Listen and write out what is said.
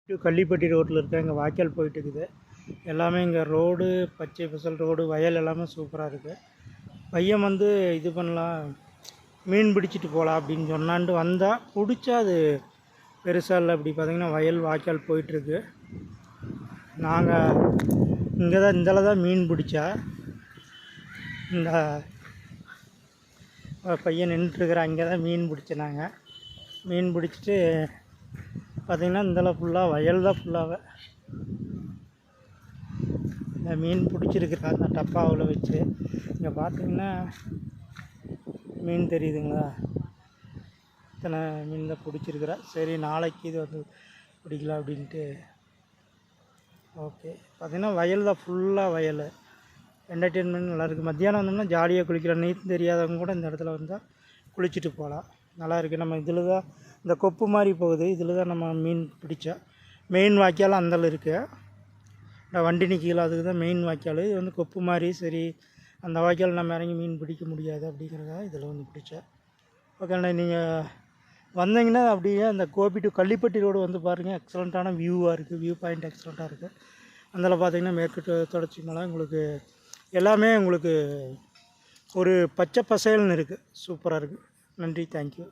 கள்ளிப்பட்டி ரோட்டில் இருக்க இங்கே வாய்க்கால் போயிட்டு இருக்குது. எல்லாமே இங்கே ரோடு பச்சை பசல் ரோடு வயல் எல்லாமே சூப்பராக இருக்குது. பையன் வந்து இது பண்ணலாம், மீன் பிடிச்சிட்டு போகலாம் அப்படின்னு சொன்னான்ட்டு வந்தால் பிடிச்சா அது பெருசாக இல்லை. இப்படி பார்த்திங்கன்னா வயல் வாய்க்கால் போயிட்டுருக்கு. நாங்கள் இங்கே தான் இதில் தான் மீன் பிடிச்சா இந்த பையன் நின்றுட்டுருக்குற அங்கே தான் மீன் பிடிச்ச. நாங்கள் மீன் பிடிச்சிட்டு பார்த்திங்கன்னா இந்தளவு ஃபுல்லாக வயல் தான் ஃபுல்லாகவே இந்த மீன் பிடிச்சிருக்குறா அந்த டப்பாவில் வச்சு. இங்கே பார்த்திங்கன்னா மீன் தெரியுதுங்களா, இத்தனை மீன் தான் பிடிச்சிருக்குறா. சரி நாளைக்கு இது வந்து பிடிக்கலாம் அப்படின்ட்டு. ஓகே, பார்த்திங்கன்னா வயல் தான் ஃபுல்லாக வயல். என்டர்டெயின்மெண்ட் நல்லாயிருக்கு. மத்தியானம் வந்தோம்னா ஜாலியாக குளிக்கலாம். நீச்சல் தெரியாதவங்க கூட இந்த இடத்துல வந்தால் குளிச்சுட்டு போகலாம். நல்லா இருக்குது. நம்ம இதில் தான் இந்த கொப்பு மாதிரி போகுது, இதில் தான் நம்ம மீன் பிடிச்சோம். மெயின் வாய்க்கால் அந்தளவு இருக்குது. இந்த வண்டி நிற்கல, அதுக்கு தான் மெயின் வாய்க்கால். இது வந்து கொப்பு மாதிரி. சரி, அந்த வாய்க்கால் நம்ம இறங்கி மீன் பிடிக்க முடியாது அப்படிங்கிறத இதில் வந்து பிடிச்சேன். ஓகேண்ணா, நீங்கள் வந்தீங்கன்னா அப்படியே அந்த கோபி டு கள்ளிப்பட்டி ரோடு வந்து பாருங்கள். எக்ஸலண்ட்டான வியூவாக இருக்குது. வியூ பாயிண்ட் எக்ஸலண்ட்டாக இருக்குது. அதில் பார்த்திங்கன்னா மேற்கு தொடர்ச்சி மலை உங்களுக்கு எல்லாமே உங்களுக்கு ஒரு பச்சை பசேல்னு இருக்குது. சூப்பராக இருக்குது. நன்றி, தேங்க்யூ.